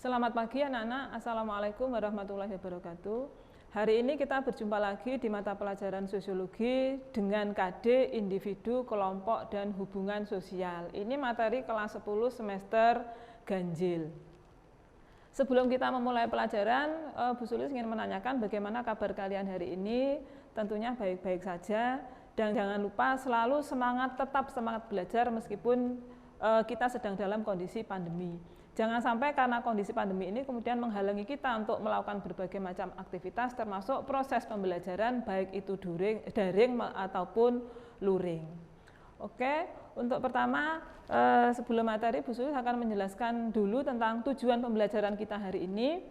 Selamat pagi anak-anak, Assalamualaikum warahmatullahi wabarakatuh. Hari ini kita berjumpa lagi di mata pelajaran sosiologi dengan KD, individu, kelompok, dan hubungan sosial. Ini materi kelas 10 semester ganjil. Sebelum kita memulai pelajaran, Bu Sulis ingin menanyakan bagaimana kabar kalian hari ini. Tentunya baik-baik saja, dan jangan lupa selalu tetap semangat belajar meskipun kita sedang dalam kondisi pandemi. Jangan sampai karena kondisi pandemi ini kemudian menghalangi kita untuk melakukan berbagai macam aktivitas termasuk proses pembelajaran baik itu daring ataupun luring. Oke, untuk pertama sebelum materi Bu Sulis akan menjelaskan dulu tentang tujuan pembelajaran kita hari ini.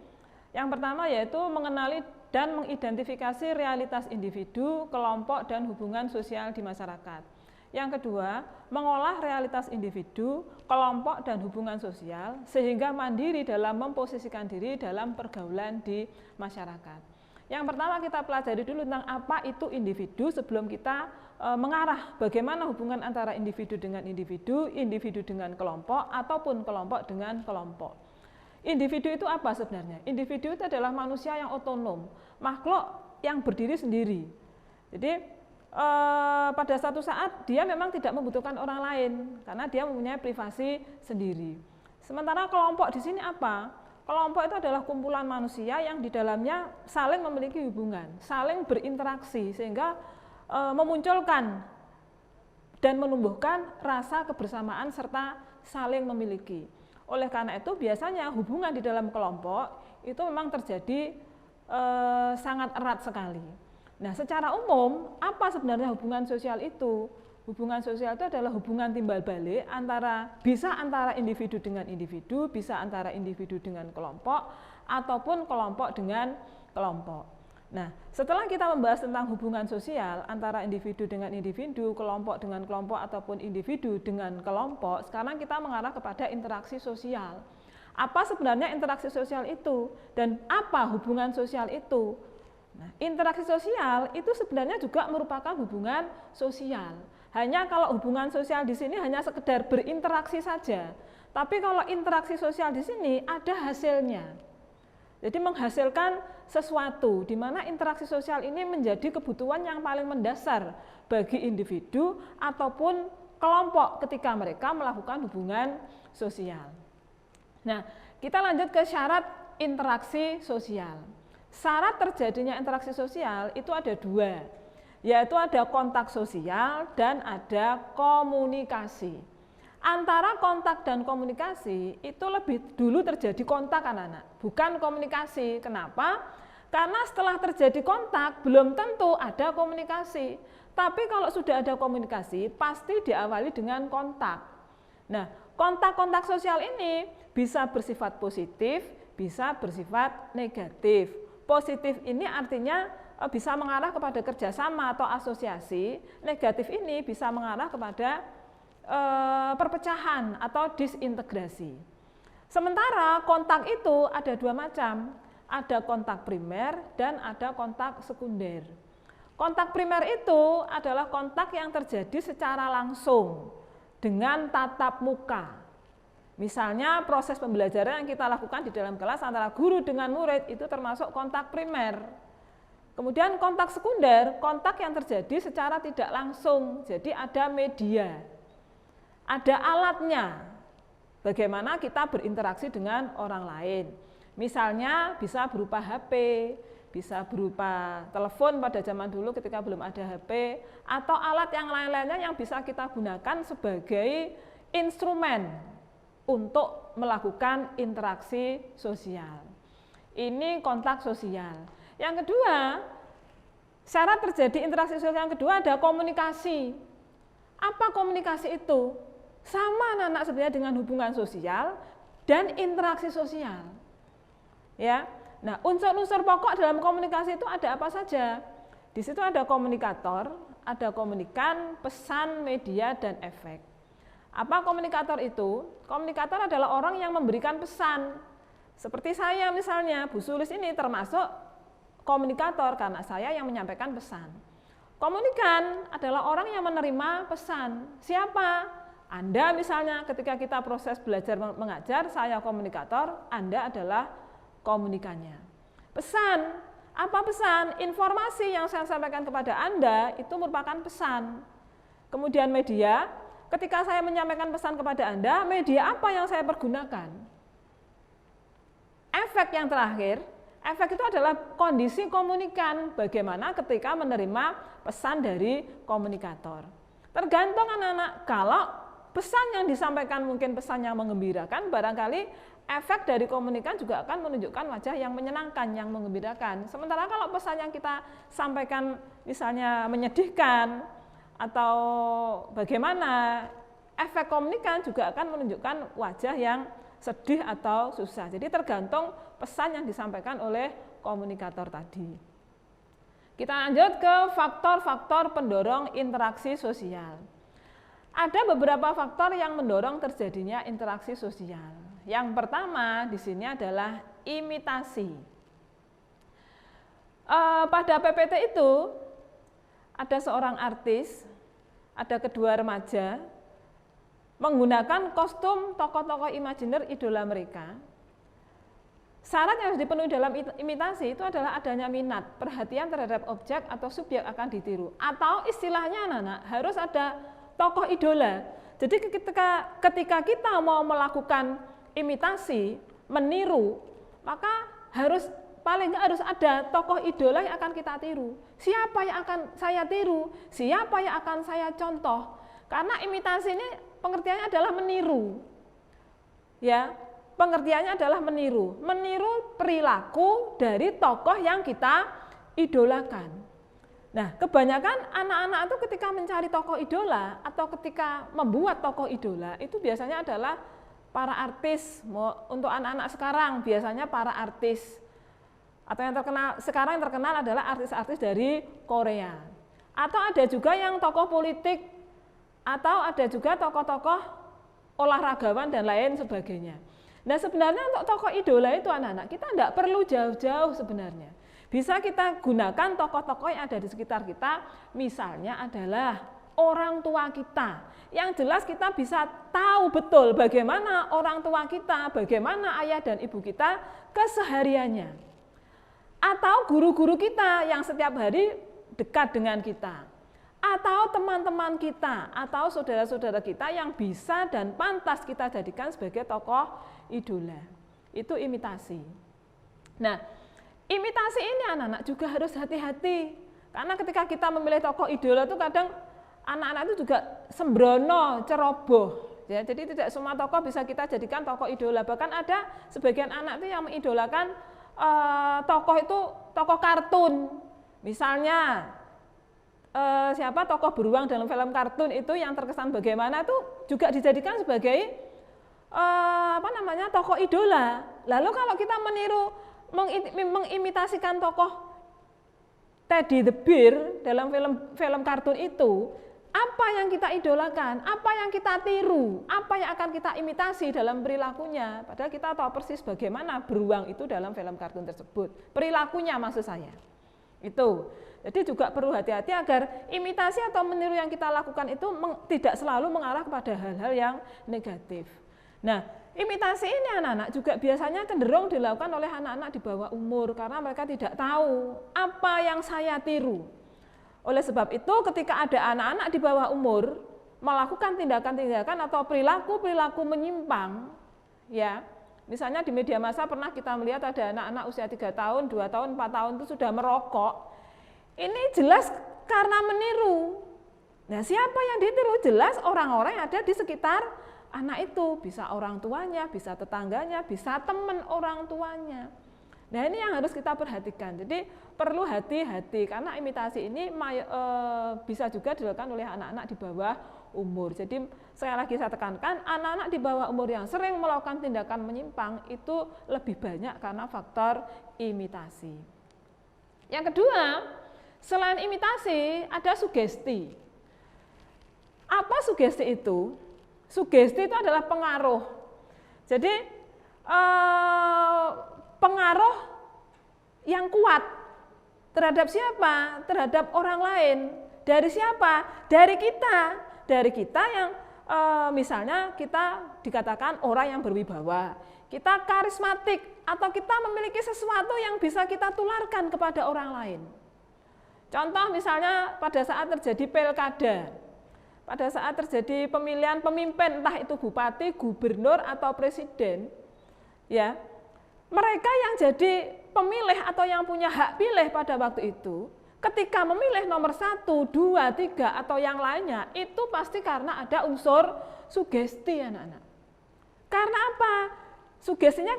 Yang pertama yaitu mengenali dan mengidentifikasi realitas individu, kelompok, dan hubungan sosial di masyarakat. Yang kedua, mengolah realitas individu, kelompok, dan hubungan sosial sehingga mandiri dalam memposisikan diri dalam pergaulan di masyarakat. Yang pertama kita pelajari dulu tentang apa itu individu sebelum kita mengarah bagaimana hubungan antara individu dengan kelompok, ataupun kelompok dengan kelompok. Individu itu apa sebenarnya? Individu itu adalah manusia yang otonom, makhluk yang berdiri sendiri. Jadi pada satu saat dia memang tidak membutuhkan orang lain karena dia mempunyai privasi sendiri. Sementara kelompok di sini apa? Kelompok itu adalah kumpulan manusia yang di dalamnya saling memiliki hubungan, saling berinteraksi sehingga memunculkan dan menumbuhkan rasa kebersamaan serta saling memiliki. Oleh karena itu biasanya hubungan di dalam kelompok itu memang terjadi sangat erat sekali. Nah, secara umum, apa sebenarnya hubungan sosial itu? Hubungan sosial itu adalah hubungan timbal balik bisa antara individu dengan individu, bisa antara individu dengan kelompok, ataupun kelompok dengan kelompok. Nah, setelah kita membahas tentang hubungan sosial antara individu dengan individu, kelompok dengan kelompok, ataupun individu dengan kelompok, sekarang kita mengarah kepada interaksi sosial. Apa sebenarnya interaksi sosial itu? Dan apa hubungan sosial itu? Nah, interaksi sosial itu sebenarnya juga merupakan hubungan sosial. Hanya kalau hubungan sosial di sini hanya sekedar berinteraksi saja. Tapi kalau interaksi sosial di sini ada hasilnya. Jadi menghasilkan sesuatu di mana interaksi sosial ini menjadi kebutuhan yang paling mendasar bagi individu ataupun kelompok ketika mereka melakukan hubungan sosial. Nah, kita lanjut ke syarat interaksi sosial. Syarat terjadinya interaksi sosial itu ada dua, yaitu ada kontak sosial dan ada komunikasi. Antara kontak dan komunikasi itu lebih dulu terjadi kontak anak-anak, bukan komunikasi. Kenapa? Karena setelah terjadi kontak belum tentu ada komunikasi. Tapi kalau sudah ada komunikasi pasti diawali dengan kontak. Nah, kontak-kontak sosial ini bisa bersifat positif, bisa bersifat negatif. Positif ini artinya bisa mengarah kepada kerjasama atau asosiasi, negatif ini bisa mengarah kepada perpecahan atau disintegrasi. Sementara kontak itu ada dua macam, ada kontak primer dan ada kontak sekunder. Kontak primer itu adalah kontak yang terjadi secara langsung dengan tatap muka. Misalnya proses pembelajaran yang kita lakukan di dalam kelas antara guru dengan murid itu termasuk kontak primer. Kemudian kontak sekunder, kontak yang terjadi secara tidak langsung. Jadi ada media, ada alatnya. Bagaimana kita berinteraksi dengan orang lain. Misalnya bisa berupa HP, bisa berupa telepon pada zaman dulu ketika belum ada HP, atau alat yang lain-lainnya yang bisa kita gunakan sebagai instrumen untuk melakukan interaksi sosial. Ini kontak sosial. Yang kedua, syarat terjadi interaksi sosial yang kedua ada komunikasi. Apa komunikasi itu? Sama anak-anak sebenarnya dengan hubungan sosial dan interaksi sosial. Ya. Nah, unsur-unsur pokok dalam komunikasi itu ada apa saja? Di situ ada komunikator, ada komunikan, pesan, media, dan efek. Apa komunikator itu? Komunikator adalah orang yang memberikan pesan. Seperti saya misalnya, Bu Sulis ini termasuk komunikator karena saya yang menyampaikan pesan. Komunikan adalah orang yang menerima pesan. Siapa? Anda misalnya ketika kita proses belajar mengajar, saya komunikator, Anda adalah komunikannya. Pesan, apa pesan? Informasi yang saya sampaikan kepada Anda itu merupakan pesan. Kemudian media, ketika saya menyampaikan pesan kepada Anda, media apa yang saya pergunakan? Efek yang terakhir, efek itu adalah kondisi komunikan, bagaimana ketika menerima pesan dari komunikator. Tergantung anak-anak, kalau pesan yang disampaikan mungkin pesan yang menggembirakan, barangkali efek dari komunikan juga akan menunjukkan wajah yang menyenangkan, yang menggembirakan. Sementara kalau pesan yang kita sampaikan misalnya menyedihkan atau bagaimana, efek komunikan juga akan menunjukkan wajah yang sedih atau susah. Jadi tergantung pesan yang disampaikan oleh komunikator tadi. Kita lanjut ke faktor-faktor pendorong interaksi sosial. Ada beberapa faktor yang mendorong terjadinya interaksi sosial. Yang pertama di sini adalah imitasi. Pada PPT itu ada seorang artis, ada kedua remaja menggunakan kostum tokoh-tokoh imajiner idola mereka. Syarat yang harus dipenuhi dalam imitasi itu adalah adanya minat, perhatian terhadap objek atau subjek akan ditiru. Atau istilahnya anak-anak harus ada tokoh idola. Jadi ketika kita mau melakukan imitasi, meniru, maka paling nggak harus ada tokoh idola yang akan kita tiru. Siapa yang akan saya tiru? Siapa yang akan saya contoh? Karena imitasi ini pengertiannya adalah meniru. Ya, pengertiannya adalah meniru perilaku dari tokoh yang kita idolakan. Nah, kebanyakan anak-anak itu ketika mencari tokoh idola atau ketika membuat tokoh idola itu biasanya adalah para artis. Untuk anak-anak sekarang biasanya para artis. Atau yang terkenal sekarang yang terkenal adalah artis-artis dari Korea. Atau ada juga yang tokoh politik, atau ada juga tokoh-tokoh olahragawan dan lain sebagainya. Nah, sebenarnya untuk tokoh idola itu anak-anak kita tidak perlu jauh-jauh sebenarnya. Bisa kita gunakan tokoh-tokoh yang ada di sekitar kita, misalnya adalah orang tua kita. Yang jelas kita bisa tahu betul bagaimana orang tua kita, bagaimana ayah dan ibu kita kesehariannya. Atau guru-guru kita yang setiap hari dekat dengan kita. Atau teman-teman kita, atau saudara-saudara kita yang bisa dan pantas kita jadikan sebagai tokoh idola. Itu imitasi. Nah, imitasi ini anak-anak juga harus hati-hati. Karena ketika kita memilih tokoh idola itu kadang anak-anak itu juga sembrono, ceroboh. Ya, jadi tidak semua tokoh bisa kita jadikan tokoh idola. Bahkan ada sebagian anak itu yang mengidolakan tokoh itu tokoh kartun. Misalnya siapa tokoh beruang dalam film kartun itu yang terkesan bagaimana itu juga dijadikan sebagai tokoh idola. Lalu kalau kita meniru mengimitasikan tokoh Teddy the Bear dalam film kartun itu, apa yang kita idolakan, apa yang kita tiru, apa yang akan kita imitasi dalam perilakunya. Padahal kita tahu persis bagaimana beruang itu dalam film kartun tersebut. Perilakunya maksud saya. Itu. Jadi juga perlu hati-hati agar imitasi atau meniru yang kita lakukan itu tidak selalu mengarah kepada hal-hal yang negatif. Nah, imitasi ini anak-anak juga biasanya cenderung dilakukan oleh anak-anak di bawah umur karena mereka tidak tahu apa yang saya tiru. Oleh sebab itu ketika ada anak-anak di bawah umur melakukan tindakan-tindakan atau perilaku-perilaku menyimpang, ya, misalnya di media massa pernah kita melihat ada anak-anak usia 3 tahun, 2 tahun, 4 tahun itu sudah merokok. Ini jelas karena meniru. Nah, siapa yang ditiru? Jelas orang-orang yang ada di sekitar anak itu. Bisa orang tuanya, bisa tetangganya, bisa teman orang tuanya. Nah, ini yang harus kita perhatikan. Jadi perlu hati-hati karena imitasi ini bisa juga dilakukan oleh anak-anak di bawah umur. Jadi sekali lagi saya tekankan, anak-anak di bawah umur yang sering melakukan tindakan menyimpang itu lebih banyak karena faktor imitasi. Yang kedua, selain imitasi, ada sugesti. Apa sugesti itu? Sugesti itu adalah pengaruh. Jadi pengaruh yang kuat terhadap siapa? Terhadap orang lain. Dari siapa? Dari kita. Dari kita yang misalnya kita dikatakan orang yang berwibawa, kita karismatik, atau kita memiliki sesuatu yang bisa kita tularkan kepada orang lain. Contoh misalnya pada saat terjadi pilkada, pada saat terjadi pemilihan pemimpin, entah itu bupati, gubernur, atau presiden, ya, mereka yang jadi pemilih atau yang punya hak pilih pada waktu itu, ketika memilih nomor 1, 2, 3, atau yang lainnya, itu pasti karena ada unsur sugesti, anak-anak. Karena apa? Sugestinya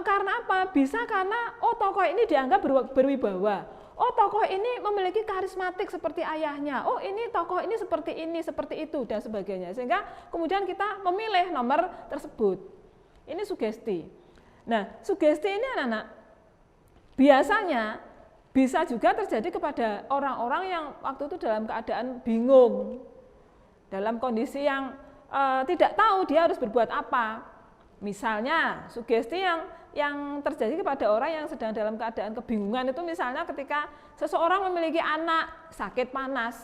karena apa? Bisa karena, oh tokoh ini dianggap berwibawa, oh tokoh ini memiliki karismatik seperti ayahnya, oh ini tokoh ini, seperti itu, dan sebagainya. Sehingga kemudian kita memilih nomor tersebut. Ini sugesti. Nah, sugesti ini anak-anak, biasanya bisa juga terjadi kepada orang-orang yang waktu itu dalam keadaan bingung, dalam kondisi yang tidak tahu dia harus berbuat apa. Misalnya sugesti yang terjadi kepada orang yang sedang dalam keadaan kebingungan itu misalnya ketika seseorang memiliki anak sakit panas.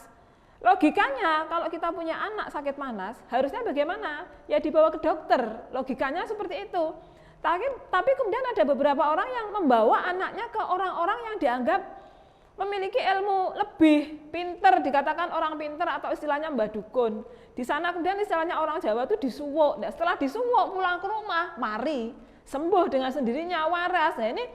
Logikanya kalau kita punya anak sakit panas harusnya bagaimana? Ya dibawa ke dokter, logikanya seperti itu. Tapi kemudian ada beberapa orang yang membawa anaknya ke orang-orang yang dianggap memiliki ilmu lebih pinter, dikatakan orang pinter atau istilahnya mbah dukun. Di sana kemudian istilahnya orang Jawa itu disuwuk. Nah, setelah disuwuk pulang ke rumah, mari sembuh dengan sendirinya, waras. Nah, ini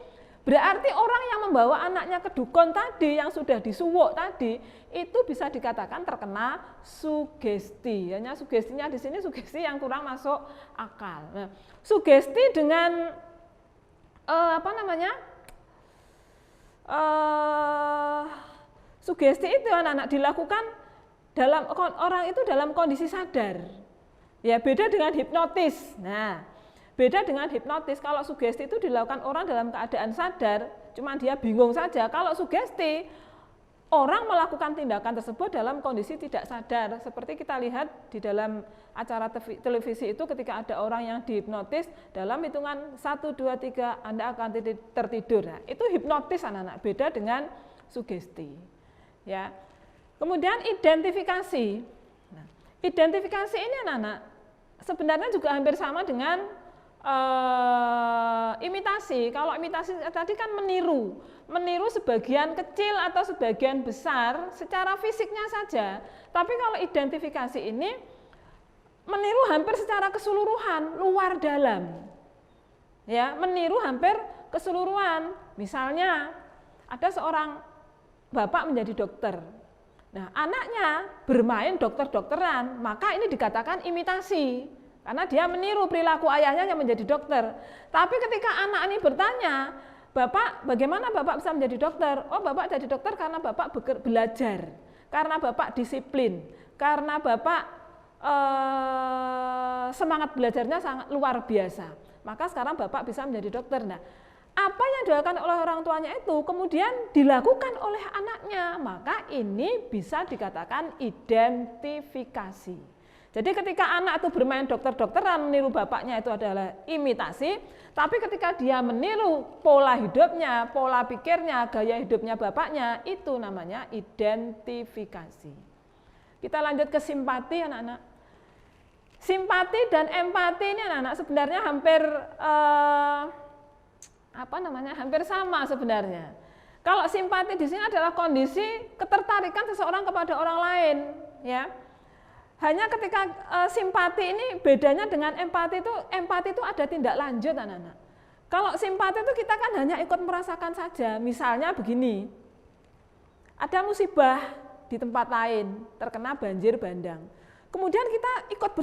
berarti orang yang membawa anaknya ke dukun tadi yang sudah disuwuk tadi itu bisa dikatakan terkena sugesti. Hanya sugestinya di sini sugesti yang kurang masuk akal. Nah, sugesti dengan sugesti itu anak-anak dilakukan dalam orang itu dalam kondisi sadar. Ya, beda dengan hipnotis. Nah, beda dengan hipnotis. Kalau sugesti itu dilakukan orang dalam keadaan sadar, cuma dia bingung saja. Kalau sugesti, orang melakukan tindakan tersebut dalam kondisi tidak sadar. Seperti kita lihat di dalam acara televisi itu ketika ada orang yang dihipnotis, dalam hitungan 1, 2, 3 Anda akan tertidur. Nah, itu hipnotis anak-anak, beda dengan sugesti. Ya. Kemudian identifikasi. Nah, identifikasi ini anak-anak sebenarnya juga hampir sama dengan imitasi. Kalau imitasi tadi kan meniru sebagian kecil atau sebagian besar secara fisiknya saja. Tapi kalau identifikasi ini meniru hampir secara keseluruhan, luar dalam. Ya, meniru hampir keseluruhan. Misalnya ada seorang bapak menjadi dokter. Nah, anaknya bermain dokter-dokteran, maka ini dikatakan imitasi. Karena dia meniru perilaku ayahnya yang menjadi dokter. Tapi ketika anak ini bertanya, Bapak, bagaimana Bapak bisa menjadi dokter? Oh, Bapak jadi dokter karena Bapak belajar, karena Bapak disiplin, karena Bapak semangat belajarnya sangat luar biasa. Maka sekarang Bapak bisa menjadi dokter. Nah, apa yang dilakukan oleh orang tuanya itu kemudian dilakukan oleh anaknya, maka ini bisa dikatakan identifikasi. Jadi ketika anak itu bermain dokter-dokteran meniru bapaknya itu adalah imitasi, tapi ketika dia meniru pola hidupnya, pola pikirnya, gaya hidupnya bapaknya, itu namanya identifikasi. Kita lanjut ke simpati anak-anak. Simpati dan empati ini anak-anak sebenarnya hampir hampir sama sebenarnya. Kalau simpati di sini adalah kondisi ketertarikan seseorang kepada orang lain, ya. Hanya ketika simpati ini bedanya dengan empati itu ada tindak lanjut anak-anak. Kalau simpati itu kita kan hanya ikut merasakan saja. Misalnya begini, ada musibah di tempat lain, terkena banjir bandang. Kemudian kita ikut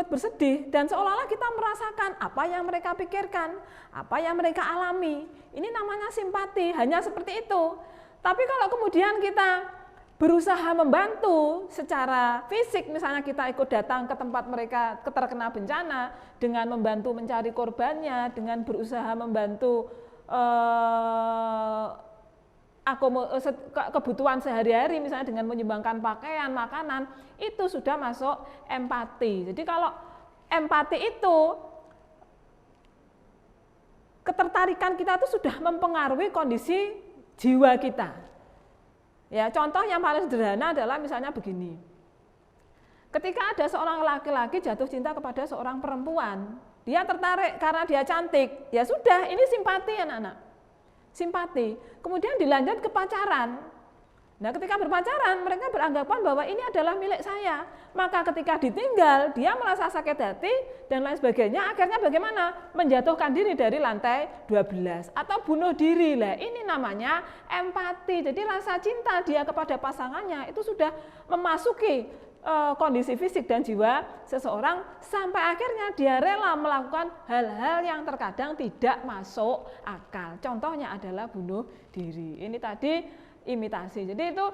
bersedih dan seolah-olah kita merasakan apa yang mereka pikirkan, apa yang mereka alami. Ini namanya simpati, hanya seperti itu. Tapi kalau kemudian kita berusaha membantu secara fisik, misalnya kita ikut datang ke tempat mereka terkena bencana dengan membantu mencari korbannya, dengan berusaha membantu kebutuhan sehari-hari, misalnya dengan menyumbangkan pakaian, makanan, itu sudah masuk empati. Jadi kalau empati itu, ketertarikan kita itu sudah mempengaruhi kondisi jiwa kita. Ya, contoh yang paling sederhana adalah misalnya begini. Ketika ada seorang laki-laki jatuh cinta kepada seorang perempuan, dia tertarik karena dia cantik, ya sudah, ini simpati anak-anak. Simpati. Kemudian dilanjut ke pacaran. Nah, ketika berpacaran, mereka beranggapan bahwa ini adalah milik saya. Maka ketika ditinggal, dia merasa sakit hati dan lain sebagainya. Akhirnya bagaimana? Menjatuhkan diri dari lantai 12 atau bunuh diri. Lah, ini namanya empati. Jadi rasa cinta dia kepada pasangannya itu sudah memasuki kondisi fisik dan jiwa seseorang sampai akhirnya dia rela melakukan hal-hal yang terkadang tidak masuk akal. Contohnya adalah bunuh diri. Ini tadi imitasi. Jadi itu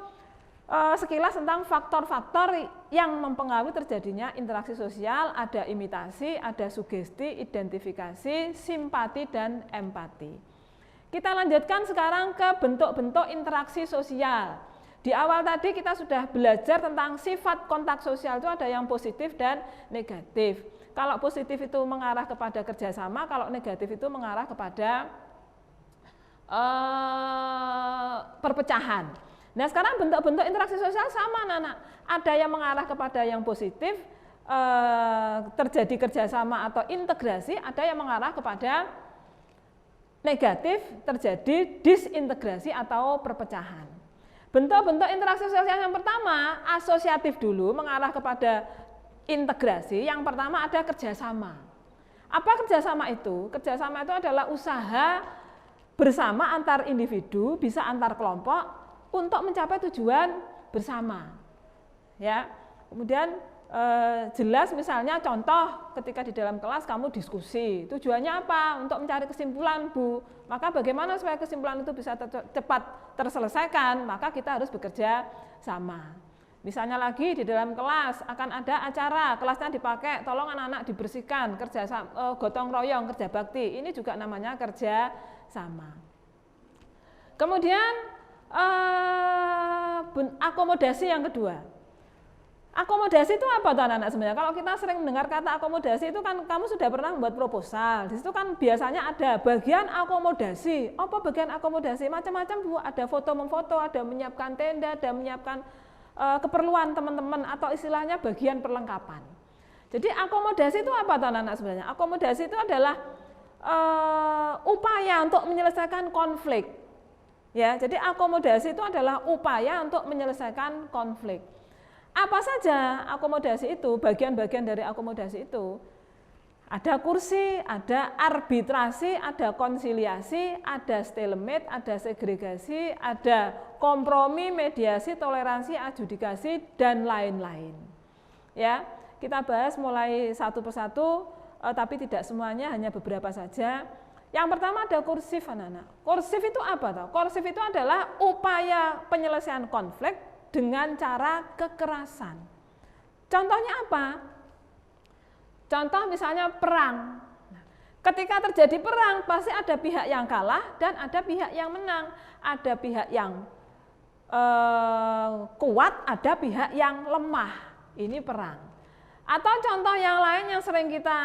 sekilas tentang faktor-faktor yang mempengaruhi terjadinya interaksi sosial. Ada imitasi, ada sugesti, identifikasi, simpati, dan empati. Kita lanjutkan sekarang ke bentuk-bentuk interaksi sosial. Di awal tadi kita sudah belajar tentang sifat kontak sosial itu ada yang positif dan negatif. Kalau positif itu mengarah kepada kerjasama, kalau negatif itu mengarah kepada perpecahan. Nah, sekarang bentuk-bentuk interaksi sosial sama anak-anak. Ada yang mengarah kepada yang positif, terjadi kerjasama atau integrasi, ada yang mengarah kepada negatif, terjadi disintegrasi atau perpecahan. Bentuk-bentuk interaksi sosial yang pertama, asosiatif dulu, mengarah kepada integrasi. Yang pertama ada kerjasama. Apa kerjasama itu? Kerjasama itu adalah usaha bersama antar individu, bisa antar kelompok untuk mencapai tujuan bersama. Ya, kemudian jelas misalnya contoh ketika di dalam kelas kamu diskusi, tujuannya apa? Untuk mencari kesimpulan, Bu. Maka bagaimana supaya kesimpulan itu bisa cepat terselesaikan? Maka kita harus bekerja sama. Misalnya lagi di dalam kelas akan ada acara, kelasnya dipakai, tolong anak-anak dibersihkan, kerja gotong royong, kerja bakti. Ini juga namanya kerja sama. Kemudian akomodasi yang kedua. Akomodasi itu apa tuh anak-anak sebenarnya? Kalau kita sering mendengar kata akomodasi itu kan kamu sudah pernah membuat proposal. Di situ kan biasanya ada bagian akomodasi. Apa bagian akomodasi? Macam-macam Bu, ada foto memfoto, ada menyiapkan tenda, ada menyiapkan keperluan teman-teman atau istilahnya bagian perlengkapan. Jadi akomodasi itu apa tuh anak-anak sebenarnya? Akomodasi itu adalah upaya untuk menyelesaikan konflik. Ya, jadi akomodasi itu adalah upaya untuk menyelesaikan konflik. Apa saja akomodasi itu, bagian-bagian dari akomodasi itu? Ada kursi, ada arbitrasi, ada konsiliasi, ada stalemate, ada segregasi, ada kompromi, mediasi, toleransi, adjudikasi, dan lain-lain. Ya, kita bahas mulai satu persatu, tapi tidak semuanya, hanya beberapa saja. Yang pertama ada kursif, anak-anak. Kursif itu apa toh? Kursif itu adalah upaya penyelesaian konflik dengan cara kekerasan. Contohnya apa? Contoh misalnya perang. Ketika terjadi perang, pasti ada pihak yang kalah dan ada pihak yang menang. Ada pihak yang kuat, ada pihak yang lemah. Ini perang. Atau contoh yang lain yang sering kita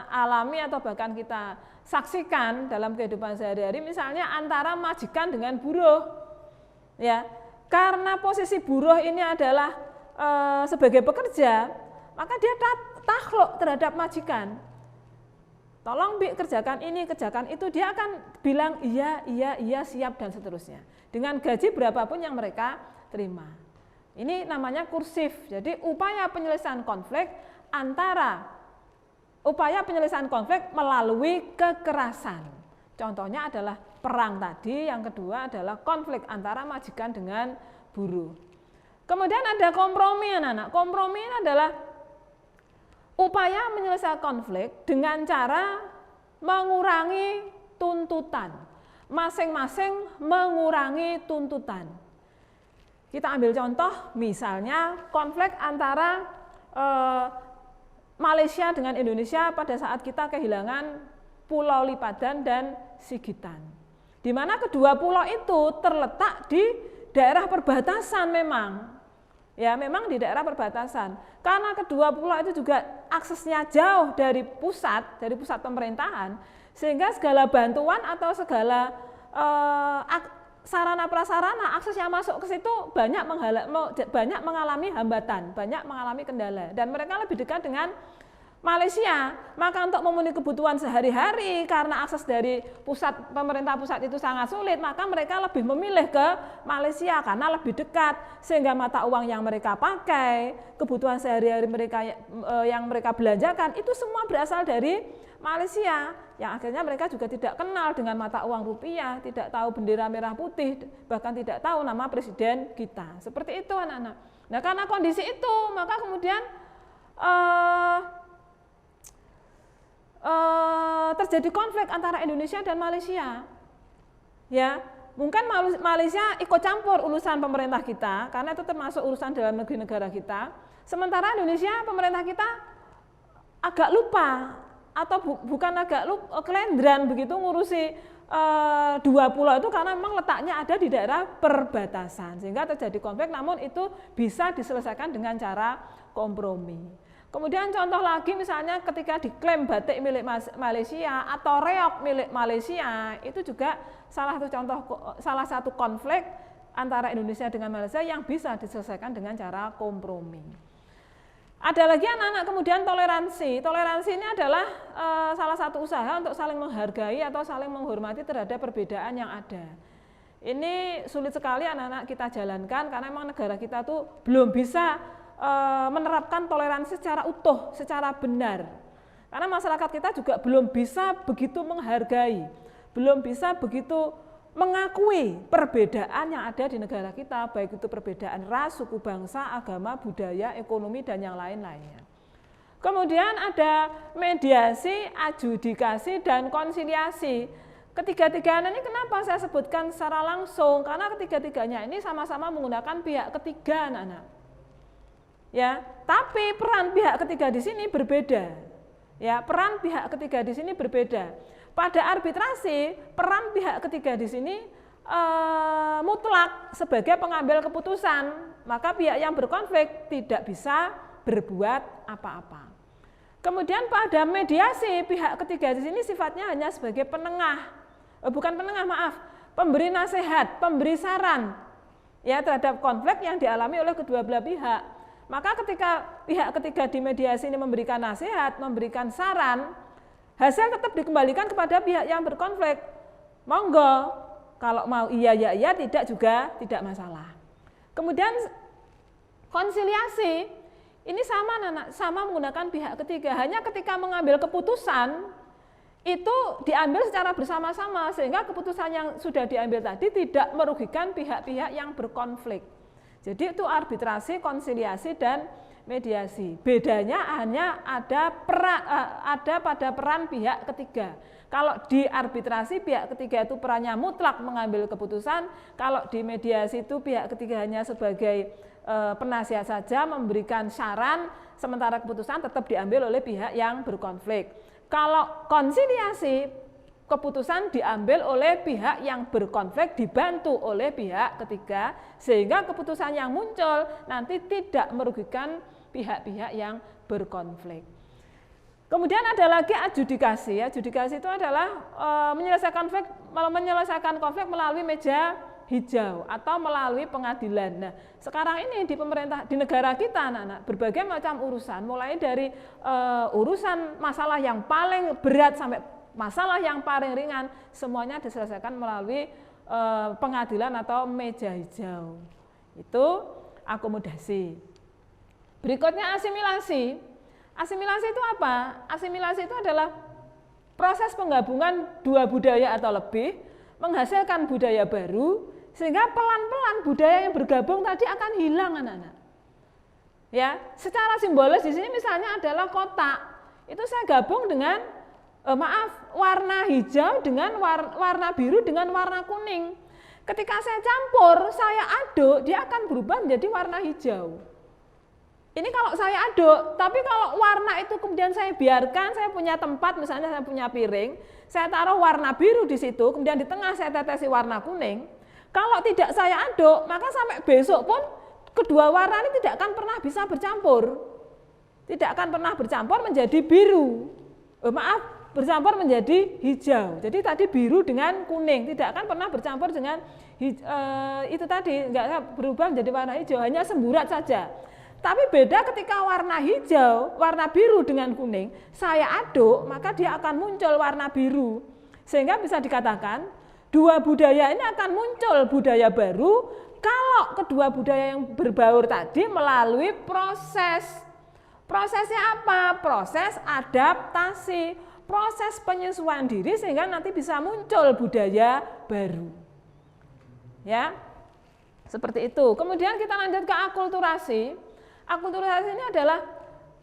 alami atau bahkan kita saksikan dalam kehidupan sehari-hari, misalnya antara majikan dengan buruh. Ya, karena posisi buruh ini adalah sebagai pekerja, maka dia takluk terhadap majikan. Tolong Bi, kerjakan ini, kerjakan itu, dia akan bilang iya, siap dan seterusnya. Dengan gaji berapapun yang mereka terima. Ini namanya kursif. Jadi upaya penyelesaian konflik melalui kekerasan. Contohnya adalah perang tadi, yang kedua adalah konflik antara majikan dengan buruh. Kemudian ada kompromi, anak-anak. Kompromi ini adalah upaya menyelesaikan konflik dengan cara mengurangi tuntutan. Masing-masing mengurangi tuntutan. Kita ambil contoh, misalnya konflik antara Malaysia dengan Indonesia pada saat kita kehilangan Pulau Lipadan dan Sigitan. Di mana kedua pulau itu terletak di daerah perbatasan memang. Ya, memang di daerah perbatasan. Karena kedua pulau itu juga aksesnya jauh dari pusat pemerintahan, sehingga segala bantuan atau segala sarana prasarana akses yang masuk ke situ banyak mengalami hambatan, banyak mengalami kendala, dan mereka lebih dekat dengan Malaysia. Maka untuk memenuhi kebutuhan sehari-hari karena akses dari pemerintah pusat itu sangat sulit, maka mereka lebih memilih ke Malaysia karena lebih dekat, sehingga mata uang yang mereka pakai, kebutuhan sehari-hari mereka yang mereka belanjakan itu semua berasal dari Malaysia, yang akhirnya mereka juga tidak kenal dengan mata uang rupiah, tidak tahu bendera merah putih, bahkan tidak tahu nama presiden kita. Seperti itu anak-anak. Nah, karena kondisi itu, maka kemudian terjadi konflik antara Indonesia dan Malaysia. Ya, mungkin Malaysia ikut campur urusan pemerintah kita karena itu termasuk urusan dalam negeri negara kita. Sementara Indonesia, pemerintah kita agak lupa atau bukan agak lupa, kelendran begitu ngurusi dua pulau itu karena memang letaknya ada di daerah perbatasan, sehingga terjadi konflik, namun itu bisa diselesaikan dengan cara kompromi. Kemudian contoh lagi misalnya ketika diklaim batik milik Malaysia atau reog milik Malaysia, itu juga salah satu konflik antara Indonesia dengan Malaysia yang bisa diselesaikan dengan cara kompromi. Ada lagi anak-anak kemudian toleransi. Toleransi ini adalah salah satu usaha untuk saling menghargai atau saling menghormati terhadap perbedaan yang ada. Ini sulit sekali anak-anak kita jalankan karena memang negara kita tuh belum bisa menerapkan toleransi secara utuh, secara benar. Karena masyarakat kita juga belum bisa begitu menghargai, belum bisa begitu mengakui perbedaan yang ada di negara kita, baik itu perbedaan ras, suku bangsa, agama, budaya, ekonomi, dan yang lain-lainnya. Kemudian ada mediasi, adjudikasi, dan konsiliasi. Ketiga-tiganya ini kenapa saya sebutkan secara langsung? Karena ketiga-tiganya ini sama-sama menggunakan pihak ketiga, anak-anak. Ya, tapi peran pihak ketiga di sini berbeda. Ya, peran pihak ketiga di sini berbeda. Pada arbitrasi, peran pihak ketiga di sini mutlak sebagai pengambil keputusan, maka pihak yang berkonflik tidak bisa berbuat apa-apa. Kemudian pada mediasi, pihak ketiga di sini sifatnya hanya sebagai penengah, pemberi nasihat, pemberi saran ya terhadap konflik yang dialami oleh kedua belah pihak. Maka ketika pihak ketiga di mediasi ini memberikan nasihat, memberikan saran, hasil tetap dikembalikan kepada pihak yang berkonflik. Monggo, kalau mau iya ya iya, tidak juga tidak masalah. Kemudian konsiliasi, ini sama menggunakan pihak ketiga, hanya ketika mengambil keputusan, itu diambil secara bersama-sama, sehingga keputusan yang sudah diambil tadi tidak merugikan pihak-pihak yang berkonflik. Jadi itu arbitrasi, konsiliasi, dan mediasi. Bedanya hanya ada pada peran pihak ketiga. Kalau di arbitrasi pihak ketiga itu perannya mutlak mengambil keputusan, kalau di mediasi itu pihak ketiga hanya sebagai penasihat saja, memberikan saran, sementara keputusan tetap diambil oleh pihak yang berkonflik. Kalau konsiliasi, keputusan diambil oleh pihak yang berkonflik dibantu oleh pihak ketiga, sehingga keputusan yang muncul nanti tidak merugikan pihak-pihak yang berkonflik. Kemudian ada lagi adjudikasi. Adjudikasi itu adalah menyelesaikan konflik melalui meja hijau atau melalui pengadilan. Nah, sekarang ini di negara kita anak-anak, berbagai macam urusan, mulai dari urusan masalah yang paling berat sampai masalah yang paling ringan, semuanya diselesaikan melalui pengadilan atau meja hijau. Itu akomodasi. Berikutnya asimilasi. Asimilasi itu apa? Asimilasi itu adalah proses penggabungan dua budaya atau lebih, menghasilkan budaya baru, sehingga pelan-pelan budaya yang bergabung tadi akan hilang anak-anak. Ya, secara simbolis di sini misalnya adalah kotak. Itu saya gabung dengan warna hijau dengan warna biru dengan warna kuning. Ketika saya campur, saya aduk, dia akan berubah menjadi warna hijau. Ini kalau saya aduk, tapi kalau warna itu kemudian saya biarkan, saya punya tempat, misalnya saya punya piring, saya taruh warna biru di situ, kemudian di tengah saya tetesi warna kuning. Kalau tidak saya aduk, maka sampai besok pun kedua warna ini tidak akan pernah bisa bercampur. Tidak akan pernah bercampur menjadi biru. bercampur menjadi hijau. Jadi tadi biru dengan kuning, tidak akan pernah bercampur dengan itu tadi, enggak berubah menjadi warna hijau, hanya semburat saja. Tapi beda ketika warna hijau, warna biru dengan kuning, saya aduk, maka dia akan muncul warna biru. Sehingga bisa dikatakan, dua budaya ini akan muncul budaya baru kalau kedua budaya yang berbaur tadi melalui proses. Prosesnya apa? Proses adaptasi, proses penyesuaian diri sehingga nanti bisa muncul budaya baru. Ya, seperti itu. Kemudian kita lanjut ke akulturasi. Akulturasi ini adalah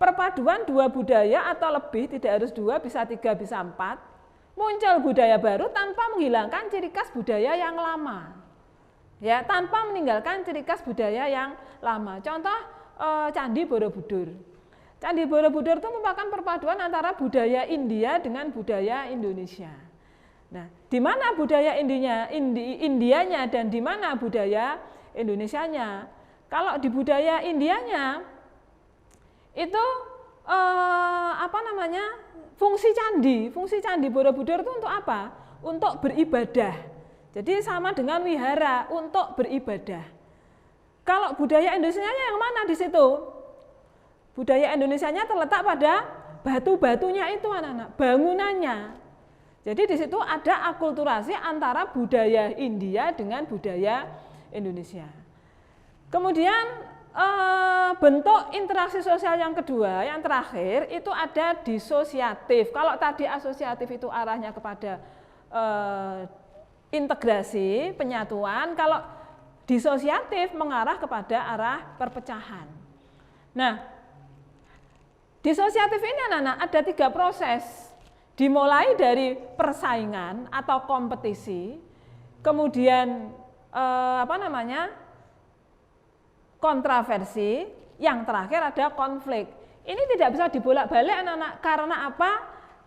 perpaduan dua budaya atau lebih, tidak harus dua, bisa tiga, bisa empat. Muncul budaya baru tanpa menghilangkan ciri khas budaya yang lama. Ya, tanpa meninggalkan ciri khas budaya yang lama. Contoh Candi Borobudur. Candi Borobudur itu merupakan perpaduan antara budaya India dengan budaya Indonesia. Nah, di mana budaya Indianya dan di mana budaya Indonesianya? Kalau di budaya Indianya itu fungsi candi Borobudur itu untuk apa? Untuk beribadah. Jadi sama dengan wihara, untuk beribadah. Kalau budaya Indonesianya yang mana di situ? Budaya Indonesianya terletak pada batu-batunya itu anak-anak, bangunannya. Jadi di situ ada akulturasi antara budaya India dengan budaya Indonesia. Kemudian bentuk interaksi sosial yang kedua, yang terakhir itu ada disosiatif. Kalau tadi asosiatif itu arahnya kepada integrasi, penyatuan, kalau disosiatif mengarah kepada arah perpecahan. Nah, disosiatif ini anak-anak ada 3 proses. Dimulai dari persaingan atau kompetisi, kemudian kontroversi, yang terakhir ada konflik. Ini tidak bisa dibolak-balik anak-anak, karena apa?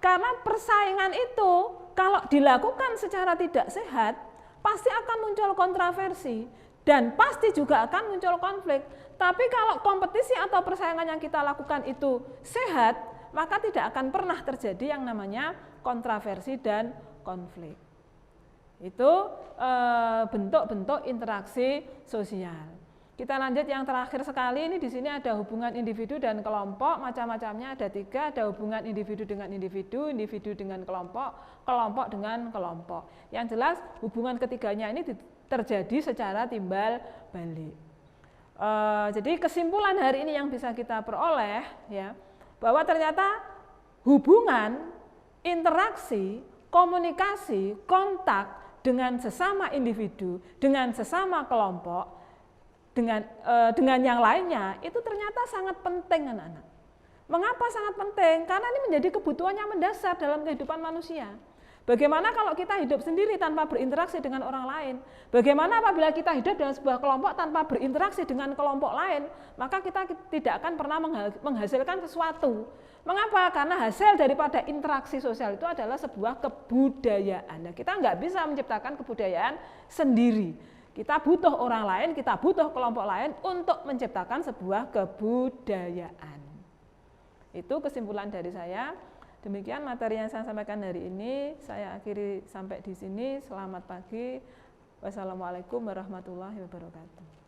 Karena persaingan itu kalau dilakukan secara tidak sehat, pasti akan muncul kontroversi dan pasti juga akan muncul konflik. Tapi kalau kompetisi atau persaingan yang kita lakukan itu sehat, maka tidak akan pernah terjadi yang namanya kontroversi dan konflik. Itu bentuk-bentuk interaksi sosial. Kita lanjut yang terakhir sekali, ini di sini ada hubungan individu dan kelompok, macam-macamnya ada 3, ada hubungan individu dengan individu dengan kelompok, kelompok dengan kelompok. Yang jelas hubungan ketiganya ini terjadi secara timbal balik. Jadi kesimpulan hari ini yang bisa kita peroleh ya, bahwa ternyata hubungan, interaksi, komunikasi, kontak dengan sesama individu, dengan sesama kelompok, dengan yang lainnya itu ternyata sangat penting anak-anak. Mengapa sangat penting? Karena ini menjadi kebutuhan yang mendasar dalam kehidupan manusia. Bagaimana kalau kita hidup sendiri tanpa berinteraksi dengan orang lain? Bagaimana apabila kita hidup dalam sebuah kelompok tanpa berinteraksi dengan kelompok lain? Maka kita tidak akan pernah menghasilkan sesuatu. Mengapa? Karena hasil daripada interaksi sosial itu adalah sebuah kebudayaan. Nah, kita nggak bisa menciptakan kebudayaan sendiri. Kita butuh orang lain, kita butuh kelompok lain untuk menciptakan sebuah kebudayaan. Itu kesimpulan dari saya. Demikian materi yang saya sampaikan hari ini. Saya akhiri sampai di sini. Selamat pagi. Wassalamualaikum warahmatullahi wabarakatuh.